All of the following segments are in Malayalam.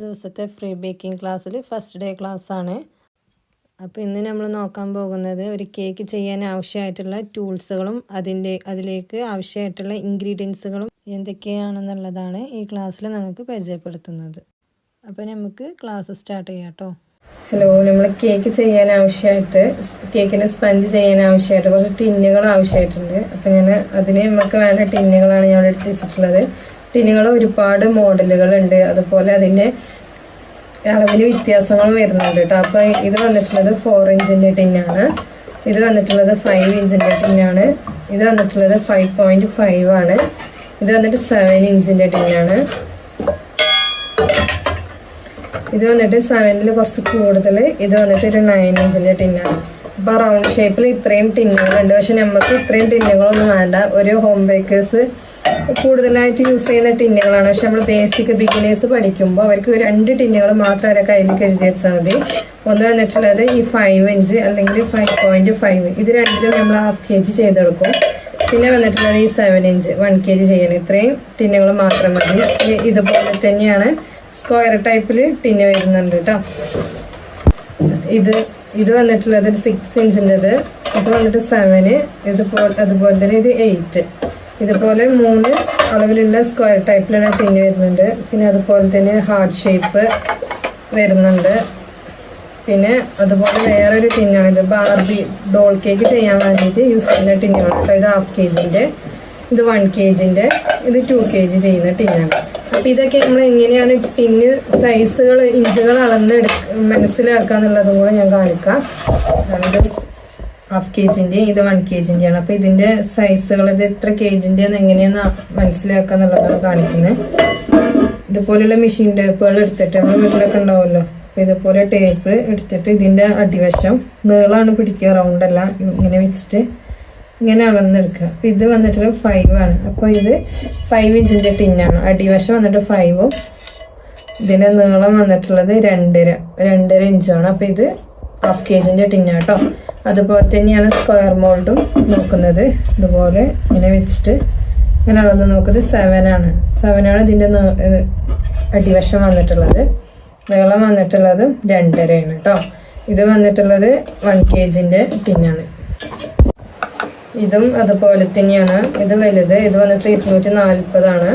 ദിവസത്തെ ഫ്രീ ബേക്കിംഗ് ക്ലാസ്സിൽ ഫസ്റ്റ് ഡേ ക്ലാസ്സാണ്. അപ്പോൾ ഇന്ന് നമ്മൾ നോക്കാൻ പോകുന്നത് ഒരു കേക്ക് ചെയ്യാൻ ആവശ്യമായിട്ടുള്ള ടൂൾസുകളും അതിലേക്ക് ആവശ്യമായിട്ടുള്ള ഇൻഗ്രീഡിയൻസുകളും എന്തൊക്കെയാണെന്നുള്ളതാണ് ഈ ക്ലാസ്സിൽ നിങ്ങൾക്ക് പരിചയപ്പെടുത്തുന്നത്. അപ്പോൾ നമുക്ക് ക്ലാസ് സ്റ്റാർട്ട് ചെയ്യാം കേട്ടോ. ഹലോ, നമ്മൾ കേക്ക് ചെയ്യാൻ ആവശ്യമായിട്ട് കേക്കിന് സ്പഞ്ച് ചെയ്യാൻ ആവശ്യമായിട്ട് കുറച്ച് ടിന്നുകൾ ആവശ്യമായിട്ടുണ്ട്. അപ്പോൾ അതിന് നമുക്ക് വേണ്ട ടിന്നുകളാണ് ഞാൻ എടുത്ത് വെച്ചിട്ടുള്ളത്. ടിന്നുകൾ ഒരുപാട് മോഡലുകളുണ്ട്, അതുപോലെ അതിൻ്റെ അളവിന് വ്യത്യാസങ്ങളും വരുന്നുണ്ട് കേട്ടോ. അപ്പോൾ ഇത് വന്നിട്ടുള്ളത് 4 ഇഞ്ചിൻ്റെ ടിന്നാണ്, ഇത് വന്നിട്ടുള്ളത് 5 ഇഞ്ചിൻ്റെ ടിന്നാണ്, ഇത് വന്നിട്ടുള്ളത് 5.5 ആണ്, ഇത് വന്നിട്ട് 7 ഇഞ്ചിൻ്റെ ടിന്നാണ്, ഇത് വന്നിട്ട് 7ൽ കുറച്ച് കൂടുതൽ, ഇത് വന്നിട്ട് ഒരു 9 ഇഞ്ചിൻ്റെ ടിന്നാണ്. അപ്പോൾ റൗണ്ട് ഷേപ്പിൽ ഇത്രയും ടിന്നുകളുണ്ട്. പക്ഷെ നമുക്ക് ഇത്രയും ടിന്നുകളൊന്നും വേണ്ട. ഒരു ഹോം ബേക്കേഴ്സ് കൂടുതലായിട്ട് യൂസ് ചെയ്യുന്ന ടിന്നുകളാണ്. പക്ഷെ നമ്മൾ ബേസിക് ബിഗിനേഴ്സ് പഠിക്കുമ്പോൾ അവർക്ക് 2 ടിന്നുകൾ മാത്രം അവരെ കയ്യിലേക്ക് എഴുതി വെച്ചാൽ മതി. ഒന്ന് വന്നിട്ടുള്ളത് ഈ 5 ഇഞ്ച് അല്ലെങ്കിൽ 5.5, ഇത് രണ്ടിലും നമ്മൾ ½ kg ചെയ്തെടുക്കും. പിന്നെ വന്നിട്ടുള്ളത് ഈ 7 ഇഞ്ച് 1 kg ചെയ്യണം. ഇത്രയും ടിന്നുകൾ മാത്രം മതി. ഇതുപോലെ തന്നെയാണ് സ്ക്വയർ ടൈപ്പിൽ ടിന്ന് വരുന്നുണ്ട് കേട്ടോ. ഇത് വന്നിട്ടുള്ളത് 6 ഇഞ്ചിൻ്റെത്, ഇത് വന്നിട്ട് 7, അതുപോലെ തന്നെ ഇത് 8. ഇതുപോലെ 3 അളവിലുള്ള സ്ക്വയർ ടൈപ്പിലുള്ള ടിന്ന് വരുന്നുണ്ട്. പിന്നെ അതുപോലെ തന്നെ ഹാർട്ട് ഷേപ്പ് വരുന്നുണ്ട്. പിന്നെ അതുപോലെ വേറൊരു ടിന്നാണ്, ഇത് ബാർബി ഡോൾ കേക്ക് ചെയ്യാൻ വേണ്ടിയിട്ട് യൂസ് ചെയ്യുന്ന ടിന്നാണ് കേട്ടോ. ഇത് ½ kgൻ്റെ, ഇത് 1 kgൻ്റെ, ഇത് 2 kg ചെയ്യുന്ന ടിന്നാണ്. അപ്പോൾ ഇതൊക്കെ നമ്മൾ എങ്ങനെയാണ് ടിന്ന് സൈസുകൾ ഇഞ്ചുകൾ മനസ്സിലാക്കുക എന്നുള്ളതും കൂടെ ഞാൻ കാണിക്കാം. ഇത് ½ kgൻ്റെ, ഇത് 1 kgൻ്റെയാണ്. അപ്പോൾ ഇതിൻ്റെ സൈസുകൾ ഇത് എത്ര kgൻ്റെന്ന് എങ്ങനെയാന്ന് മനസ്സിലാക്കുക എന്നുള്ളതാണ് കാണിക്കുന്നത്. ഇതുപോലെയുള്ള മെഷീൻ ടേപ്പുകൾ എടുത്തിട്ട് നമ്മൾ വീട്ടിലൊക്കെ ഉണ്ടാവുമല്ലോ, അപ്പോൾ ഇതുപോലെ ടേപ്പ് എടുത്തിട്ട് ഇതിൻ്റെ അടിവശം നീളമാണ് പിടിക്കുക, റൗണ്ടല്ല, ഇങ്ങനെ വെച്ചിട്ട് ഇങ്ങനെ അളന്നെടുക്കുക. അപ്പോൾ ഇത് വന്നിട്ട് 5 ആണ്. അപ്പോൾ ഇത് 5 ഇഞ്ചിൻ്റെ ടിന്നാണ്. അടിവശം വന്നിട്ട് 5ഉം ഇതിൻ്റെ നീളം വന്നിട്ടുള്ളത് 2.5 ഇഞ്ചാണ്. അപ്പോൾ ഇത് ½ kgൻ്റെ ടിന്നാണ് കേട്ടോ. അതുപോലെ തന്നെയാണ് സ്ക്വയർ മോൾഡും നോക്കുന്നത്. ഇതുപോലെ ഇങ്ങനെ വെച്ചിട്ട് ഇങ്ങനെ അളന്ന് നോക്കുന്നത് 7 ആണ്. 7 ആണ് ഇതിൻ്റെ അടിവശം വന്നിട്ടുള്ളത്. നീളം വന്നിട്ടുള്ളത് 2.5 ആണ് കേട്ടോ. ഇത് വന്നിട്ടുള്ളത് 1 kgൻ്റെ ടിന്നാണ്. ഇതും അതുപോലെ തന്നെയാണ്. ഇത് വലുത്, ഇത് വന്നിട്ട് 240 ആണ്.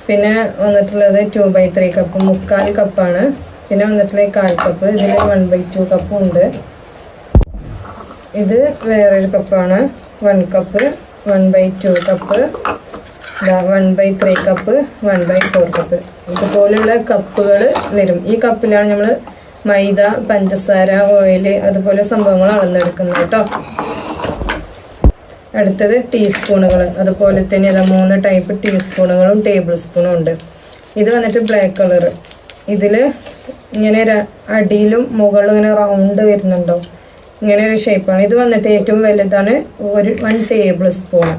പിന്നെ വന്നിട്ടുള്ളത് 2/3 കപ്പ്, 3/4 കപ്പാണ്. പിന്നെ വന്നിട്ടുള്ളത് 1/4 കപ്പ്, ഇതിൽ 1/2 കപ്പും ഉണ്ട്. ഇത് വേറൊരു കപ്പാണ്, 1 കപ്പ്, 1/2 കപ്പ്, 1/3 കപ്പ്, 1/4 കപ്പ്. ഇതുപോലുള്ള കപ്പുകൾ വരും. ഈ കപ്പിലാണ് നമ്മൾ മൈദ, പഞ്ചസാര, ഓയിൽ അതുപോലെ സംഭവങ്ങൾ അളന്നെടുക്കുന്നത് കേട്ടോ. അടുത്തത് ടീസ്പൂണുകൾ. അതുപോലെ തന്നെ 3 ടൈപ്പ് ടീസ്പൂണുകളും ടേബിൾ സ്പൂണും ഉണ്ട്. ഇത് വന്നിട്ട് ബ്ലാക്ക് കളർ. ഇതിൽ ഇങ്ങനെ അടിയിലും മുകളിലും ഇങ്ങനെ റൗണ്ട് വരുന്നുണ്ടോ, ഇങ്ങനെ ഒരു ഷേപ്പാണ്. ഇത് വന്നിട്ട് ഏറ്റവും വലുതാണ്, 1 ടേബിൾ സ്പൂണ്.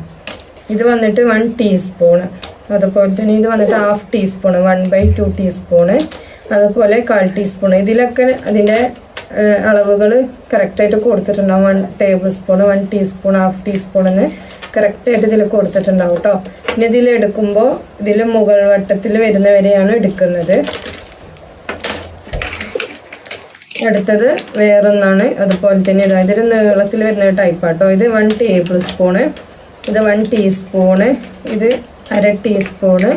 ഇത് വന്നിട്ട് 1 ടീസ്പൂണ്. അതുപോലെ തന്നെ ഇത് വന്നിട്ട് ½ ടീസ്പൂണ്, 1/2 ടീസ്പൂണ്, അതുപോലെ 1/4 ടീസ്പൂണ്. ഇതിലൊക്കെ അതിൻ്റെ അളവുകൾ കറക്റ്റായിട്ട് കൊടുത്തിട്ടുണ്ടാവും. 1 ടേബിൾ സ്പൂൺ, 1 ടീസ്പൂൺ, ½ ടീസ്പൂണെന്ന് കറക്റ്റായിട്ട് ഇതിൽ കൊടുത്തിട്ടുണ്ടാവും കേട്ടോ. പിന്നെ ഇതിലെടുക്കുമ്പോൾ ഇതിൽ മുകൾ വട്ടത്തിൽ വരുന്നവരെയാണ് എടുക്കുന്നത്. അടുത്തത് വേറൊന്നാണ്, അതുപോലെ തന്നെ ഇതൊരു നീളത്തിൽ വരുന്ന ടൈപ്പാട്ടോ. ഇത് 1 ടേബിൾ സ്പൂണ്, ഇത് 1 ടീസ്പൂണ്, ഇത് 1/2 ടീസ്പൂണ്,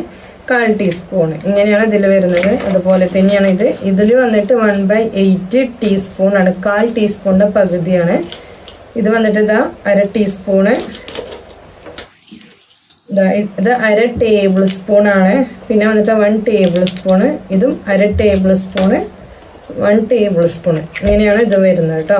1/4 ടീസ്പൂൺ, ഇങ്ങനെയാണ് ഇതിൽ വരുന്നത്. അതുപോലെ തന്നെയാണ് ഇതിൽ വന്നിട്ട് 1/8 ടീസ്പൂണാണ്, 1/4 ടീസ്പൂണിൻ്റെ പകുതിയാണ്. ഇത് വന്നിട്ട് 1/2 ടീസ്പൂണ്, ഇത് 1/2 ടേബിൾ സ്പൂണാണ്. പിന്നെ വന്നിട്ട് 1 ടേബിൾ സ്പൂണ്, ഇതും 1/2 ടേബിൾ സ്പൂണ്, 1 ടേബിൾ സ്പൂണ്, ഇങ്ങനെയാണ് ഇത് വരുന്നത് കേട്ടോ.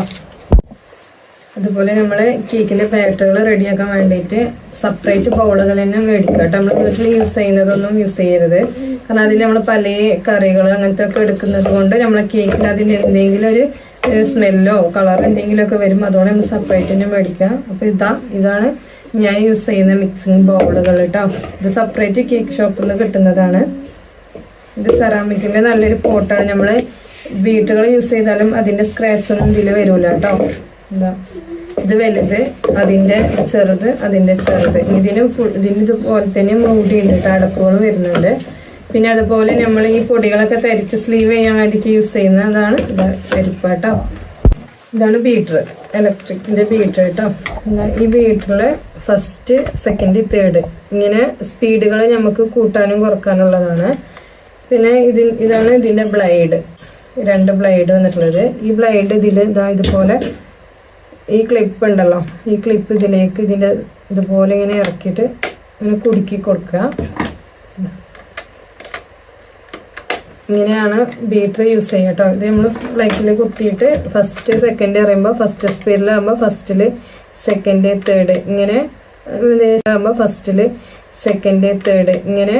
അതുപോലെ നമ്മൾ കേക്കിൻ്റെ ബാറ്ററുകൾ റെഡിയാക്കാൻ വേണ്ടിയിട്ട് സെപ്പറേറ്റ് ബൗളുകൾ തന്നെ മേടിക്കുക കേട്ടോ. നമ്മൾ വീട്ടിൽ യൂസ് ചെയ്യുന്നതൊന്നും യൂസ് ചെയ്യരുത്. കാരണം അതിൽ നമ്മൾ പല കറികൾ അങ്ങനത്തെ ഒക്കെ എടുക്കുന്നത് കൊണ്ട് നമ്മൾ കേക്കിന് അതിന് എന്തെങ്കിലും ഒരു സ്മെല്ലോ കളർ എന്തെങ്കിലുമൊക്കെ വരും. അതുകൊണ്ട് നമ്മൾ സെപ്പറേറ്റ് തന്നെ മേടിക്കുക. അപ്പോൾ ഇതാണ് ഞാൻ യൂസ് ചെയ്യുന്ന മിക്സിങ് ബൗളുകൾ കേട്ടോ. ഇത് സെപ്പറേറ്റ് കേക്ക് ഷോപ്പിൽ നിന്ന് കിട്ടുന്നതാണ്. ഇത് സെറാമിക്കിൻ്റെ നല്ലൊരു പോട്ടാണ്. നമ്മൾ വീട്ടുകൾ യൂസ് ചെയ്താലും അതിൻ്റെ സ്ക്രാച്ചൊന്നും ഇതിൽ വരില്ല കേട്ടോ. ഇത് വലുത്, അതിൻ്റെ ചെറുത്, അതിൻ്റെ ചെറുത്. ഇതിന് ഇതുപോലെ തന്നെ മൂടിയുണ്ട് കേട്ടോ, അടപ്പുകൾ വരുന്നുണ്ട്. പിന്നെ അതുപോലെ നമ്മൾ ഈ പൊടികളൊക്കെ തരിച്ച് സ്ലീവ് ചെയ്യാൻ വേണ്ടിയിട്ട് യൂസ് ചെയ്യുന്ന അതാണ് അരിപ്പ കേട്ടോ. ഇതാണ് ബീറ്റർ, ഇലക്ട്രിക്കിന്റെ ബീറ്റർ കേട്ടോ. ഈ ബീറ്ററിൽ ഫസ്റ്റ്, സെക്കൻഡ്, തേർഡ് ഇങ്ങനെ സ്പീഡുകൾ നമുക്ക് കൂട്ടാനും കുറക്കാനുള്ളതാണ്. പിന്നെ ഇതാണ് ഇതിന്റെ ബ്ലൈഡ്, 2 ബ്ലൈഡ് വന്നിട്ടുള്ളത്. ഈ ബ്ലൈഡ് ഇതുപോലെ ഈ ക്ലിപ്പ് ഉണ്ടല്ലോ, ഈ ക്ലിപ്പ് ഇതിലേക്ക് ഇതുപോലെ ഇങ്ങനെ ഇറക്കിയിട്ട് ഇങ്ങനെ കുടുക്കി കൊടുക്കുക. ഇങ്ങനെയാണ് ബീറ്റർ യൂസ് ചെയ്യുക കേട്ടോ. ഇത് നമ്മൾ പ്ലേറ്റിൽ കുത്തിയിട്ട് ഫസ്റ്റ്, സെക്കൻഡ് അറിയുമ്പോൾ ഫസ്റ്റ് സ്പീഡിലാകുമ്പോൾ ഫസ്റ്റിൽ, സെക്കൻഡ്, തേർഡ് ഇങ്ങനെ ആകുമ്പോൾ ഫസ്റ്റിൽ, സെക്കൻഡ്, തേർഡ് ഇങ്ങനെ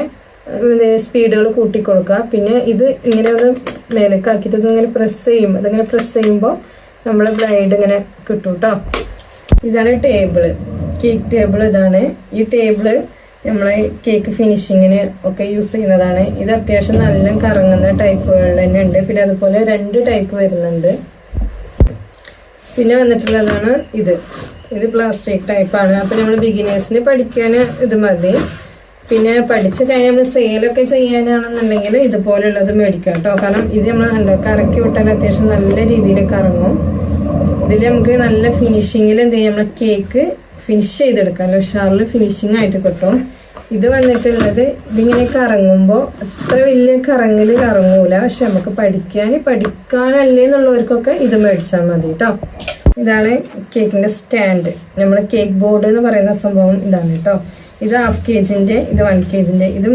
സ്പീഡുകൾ കൂട്ടിക്കൊടുക്കുക. പിന്നെ ഇത് ഇങ്ങനെ ഒന്ന് മേലേക്കാക്കിയിട്ട് ഇതിങ്ങനെ പ്രസ് ചെയ്യുമ്പോൾ നമ്മൾ ബ്ലൈഡ് ഇങ്ങനെ കിട്ടും കേട്ടോ. ഇതാണ് ടേബിള്, കേക്ക് ടേബിൾ. ഇതാണ് ഈ ടേബിള് നമ്മളെ കേക്ക് ഫിനിഷിങ്ങിന് ഒക്കെ യൂസ് ചെയ്യുന്നതാണ്. ഇത് അത്യാവശ്യം നല്ല കറങ്ങുന്ന ടൈപ്പുകളിൽ തന്നെ ഉണ്ട്. പിന്നെ അതുപോലെ 2 ടൈപ്പ് വരുന്നുണ്ട്. പിന്നെ വന്നിട്ടുള്ളതാണ് ഇത് പ്ലാസ്റ്റിക് ടൈപ്പാണ്. അപ്പം നമ്മൾ ബിഗിനേഴ്സിന് പഠിക്കാൻ ഇത് മതി. പിന്നെ പഠിച്ചു കഴിഞ്ഞാൽ നമ്മൾ സെയിലൊക്കെ ചെയ്യാനാണെന്നുണ്ടെങ്കിൽ ഇതുപോലുള്ളത് മേടിക്കാം കേട്ടോ. കാരണം ഇത് നമ്മൾ കറക്കി വിട്ടാൽ അത്യാവശ്യം നല്ല രീതിയിൽ കറങ്ങും. ഇതിൽ നമുക്ക് നല്ല ഫിനിഷിങ്ങിൽ എന്ത് ചെയ്യാം, നമ്മൾ കേക്ക് ഫിനിഷ് ചെയ്തെടുക്കാം, ഉഷാറിൽ ഫിനിഷിങ് ആയിട്ട് കിട്ടും. ഇത് വന്നിട്ടുള്ളത് ഇതിങ്ങനെ കറങ്ങുമ്പോൾ അത്ര വലിയ കറങ്ങൂല. പക്ഷെ നമുക്ക് പഠിക്കാനല്ലേ എന്നുള്ളവർക്കൊക്കെ ഇത് മേടിച്ചാൽ മതി കേട്ടോ. ഇതാണ് കേക്കിന്റെ സ്റ്റാൻഡ്, നമ്മളെ കേക്ക് ബോർഡ് എന്ന് പറയുന്ന സംഭവം ഇതാണ് കേട്ടോ. ഇത് 1/2 kg, ഇത് 1 kg. ഇതും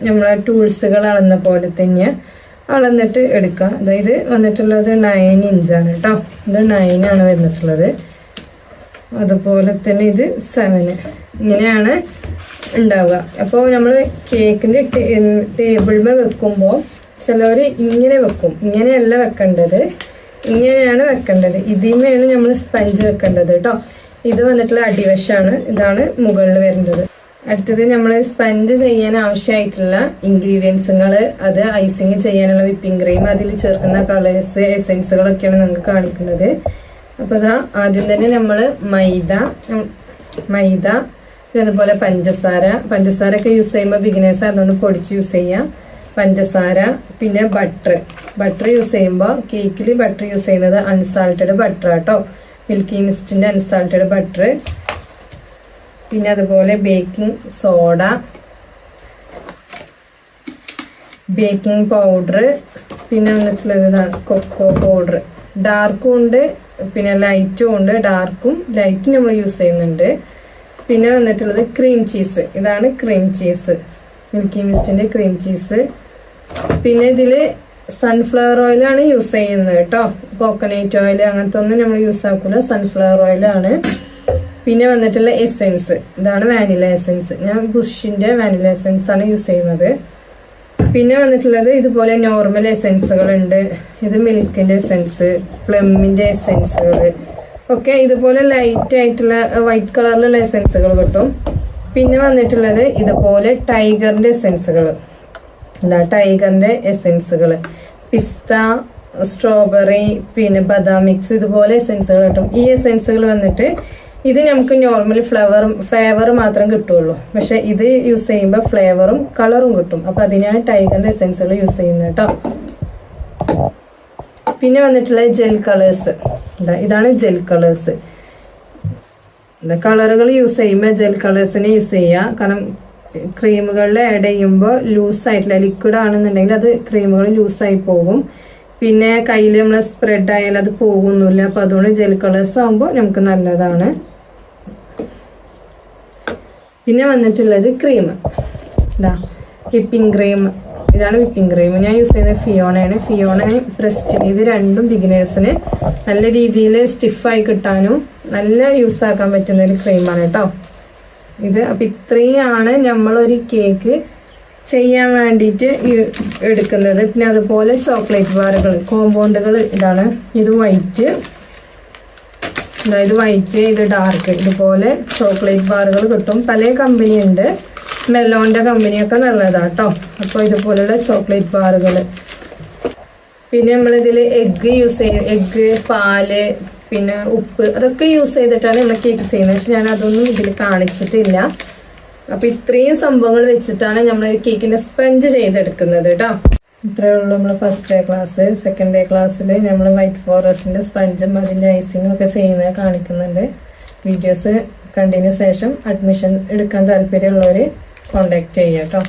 നമ്മളെ ടൂൾസുകൾ അളന്ന പോലെ തന്നെ അളന്നിട്ട് എടുക്കുക. അതായത് വന്നിട്ടുള്ളത് 9 ഇഞ്ചാണ് കേട്ടോ. ഇത് 9 ആണ് വന്നിട്ടുള്ളത്. അതുപോലെ തന്നെ ഇത് 7 ഇങ്ങനെയാണ് ഉണ്ടാവുക. അപ്പോൾ നമ്മൾ കേക്കിൻ്റെ ടേബിളിൽ വെക്കുമ്പോൾ ചിലവർ ഇങ്ങനെ വെക്കും. ഇങ്ങനെയല്ല വെക്കേണ്ടത്, ഇങ്ങനെയാണ് വെക്കേണ്ടത്. ഇതിന്മേലാണ് നമ്മൾ സ്പഞ്ച് വെക്കേണ്ടത് കേട്ടോ. ഇത് വന്നിട്ടുള്ള അടിവശമാണ്, ഇതാണ് മുകളിൽ വരേണ്ടത്. അടുത്തത് നമ്മൾ സ്പഞ്ച് ചെയ്യാൻ ആവശ്യമായിട്ടുള്ള ഇൻഗ്രീഡിയൻസുകൾ, അത് ഐസിങ് ചെയ്യാനുള്ള വിപ്പിംഗ് ക്രീം, അതിൽ ചേർക്കുന്ന കളേഴ്സ്, എസെൻസുകളൊക്കെയാണ് നമുക്ക് കാണിക്കുന്നത്. അപ്പോൾ ഇതാ ആദ്യം തന്നെ നമ്മൾ മൈദ, പിന്നെ അതുപോലെ പഞ്ചസാര ഒക്കെ യൂസ് ചെയ്യുമ്പോൾ ബിഗിനേഴ്സ് അതുകൊണ്ട് പൊടിച്ച് യൂസ് ചെയ്യാം. പഞ്ചസാര, പിന്നെ ബട്ടർ യൂസ് ചെയ്യുമ്പോൾ കേക്കിൽ ബട്ടർ യൂസ് ചെയ്യുന്നത് അൺസാൾട്ടഡ് ബട്ടർ കേട്ടോ, മിൽക്കി മിസ്റ്റിൻ്റെ അൺസാൾട്ടഡ് ബട്ടർ. പിന്നെ അതുപോലെ ബേക്കിംഗ് സോഡ, ബേക്കിംഗ് പൗഡർ, പിന്നെ വന്നിട്ടുള്ളത് കൊക്കോ പൗഡർ. ഡാർക്കും ഉണ്ട്, പിന്നെ ലൈറ്റും ഉണ്ട്. ഡാർക്കും ലൈറ്റും നമ്മൾ യൂസ് ചെയ്യുന്നുണ്ട്. പിന്നെ വന്നിട്ടുള്ളത് ക്രീം ചീസ്, ഇതാണ് ക്രീം ചീസ്, മിൽക്കി മിസ്റ്റിൻ്റെ ക്രീം ചീസ്. പിന്നെ ഇതിൽ സൺഫ്ലവർ ഓയിലാണ് യൂസ് ചെയ്യുന്നത് കേട്ടോ. കോക്കനട്ട് ഓയിൽ അങ്ങനത്തെ ഒന്നും നമ്മൾ യൂസ് ആക്കില്ല, സൺഫ്ലവർ ഓയിലാണ്. പിന്നെ വന്നിട്ടുള്ള എസെൻസ്, ഇതാണ് വാനില എസെൻസ്. ഞാൻ ബുഷിൻ്റെ വാനില എസെൻസ് ആണ് യൂസ് ചെയ്യുന്നത്. പിന്നെ വന്നിട്ടുള്ളത് ഇതുപോലെ നോർമൽ എസെൻസുകളുണ്ട്. ഇത് മിൽക്കിൻ്റെ എസെൻസ്, പ്ലമ്മിൻ്റെ എസെൻസുകൾ ഒക്കെ ഇതുപോലെ ലൈറ്റ് ആയിട്ടുള്ള വൈറ്റ് കളറിലുള്ള എസെൻസുകൾ കിട്ടും. പിന്നെ വന്നിട്ടുള്ളത് ഇതുപോലെ ടൈഗറിൻ്റെ എസെൻസുകൾ, ടൈഗറിൻ്റെ എസെൻസുകൾ, പിസ്ത, സ്ട്രോബെറി, പിന്നെ ബദാം മിക്സ്, ഇതുപോലെ എസെൻസുകൾ കിട്ടും. ഈ എസെൻസുകൾ വന്നിട്ട് ഇത് നമുക്ക് നോർമൽ ഫ്ലേവർ മാത്രം കിട്ടുള്ളൂ. പക്ഷെ ഇത് യൂസ് ചെയ്യുമ്പോൾ ഫ്ലേവറും കളറും കിട്ടും. അപ്പം അതിനാണ് ടൈഗറിൻ്റെ എസെൻസുകൾ യൂസ് ചെയ്യുന്നത് കേട്ടോ. പിന്നെ വന്നിട്ടുള്ള ജെൽ കളേഴ്സ്, ഇതാണ് ജെൽ കളേഴ്സ്. കളറുകൾ യൂസ് ചെയ്യുമ്പോൾ ജെൽ കളേഴ്സിനെ യൂസ് ചെയ്യുക. കാരണം ക്രീമുകളിൽ ആഡ് ചെയ്യുമ്പോൾ ലൂസായിട്ടില്ല, ലിക്വിഡ് ആണെന്നുണ്ടെങ്കിൽ അത് ക്രീമുകൾ ലൂസായി പോകും. പിന്നെ കയ്യിൽ നമ്മൾ സ്പ്രെഡ് ആയാൽ അത് പോകുന്നില്ല. അപ്പോൾ അതുകൊണ്ട് ജെൽ കളേഴ്സ് ആകുമ്പോൾ നമുക്ക് നല്ലതാണ്. പിന്നെ വന്നിട്ടുള്ളത് ക്രീം, വിപ്പിംഗ് ക്രീം. ഇതാണ് വിപ്പിംഗ് ക്രീം. ഞാൻ യൂസ് ചെയ്യുന്നത് ഫിയോണ പ്രസ്റ്റിന്. ഇത് രണ്ടും ബിഗിനേഴ്സിന് നല്ല രീതിയിൽ സ്റ്റിഫായി കിട്ടാനും നല്ല യൂസ് ആക്കാൻ പറ്റുന്ന ഒരു ക്രീമാണ് കേട്ടോ ഇത്. അപ്പം ഇത്രയാണ് നമ്മളൊരു കേക്ക് ചെയ്യാൻ വേണ്ടിയിട്ട് എടുക്കുന്നത്. പിന്നെ അതുപോലെ ചോക്ലേറ്റ് ബാറുകൾ, കോമ്പൗണ്ടുകൾ. ഇത് വൈറ്റ്, ഇത് ഡാർക്ക്. ഇതുപോലെ ചോക്ലേറ്റ് ബാറുകൾ കിട്ടും. പല കമ്പനി ഉണ്ട്, മെലോൻ്റെ കമ്പനിയൊക്കെ നല്ലതാണ് കേട്ടോ. അപ്പോൾ ഇതുപോലുള്ള ചോക്ലേറ്റ് ബാറുകൾ. പിന്നെ നമ്മളിതിൽ എഗ്ഗ് യൂസ് ചെയ്യും, എഗ്ഗ്, പാല്, പിന്നെ ഉപ്പ്, അതൊക്കെ യൂസ് ചെയ്തിട്ടാണ് നമ്മൾ കേക്ക് ചെയ്യുന്നത്. പക്ഷെ ഞാൻ അതൊന്നും ഇതിൽ കാണിച്ചിട്ടില്ല. അപ്പൊ ഇത്രയും സംഭവങ്ങൾ വെച്ചിട്ടാണ് നമ്മൾ കേക്കിന്റെ സ്പഞ്ച് ചെയ്തെടുക്കുന്നത് കേട്ടോ. ഇത്രയേ ഉള്ളൂ നമ്മൾ first day class. Second day ക്ലാസ്സിൽ നമ്മൾ വൈറ്റ് ഫോറസ്റ്റിന്റെ സ്പഞ്ചും അതിന്റെ ഐസിങ്ങും ഒക്കെ ചെയ്യുന്നത് കാണിക്കുന്നുണ്ട്. വീഡിയോസ് കണ്ടതിന് ശേഷം അഡ്മിഷൻ എടുക്കാൻ താല്പര്യമുള്ളവർ കോണ്ടാക്ട് ചെയ്യാം കേട്ടോ.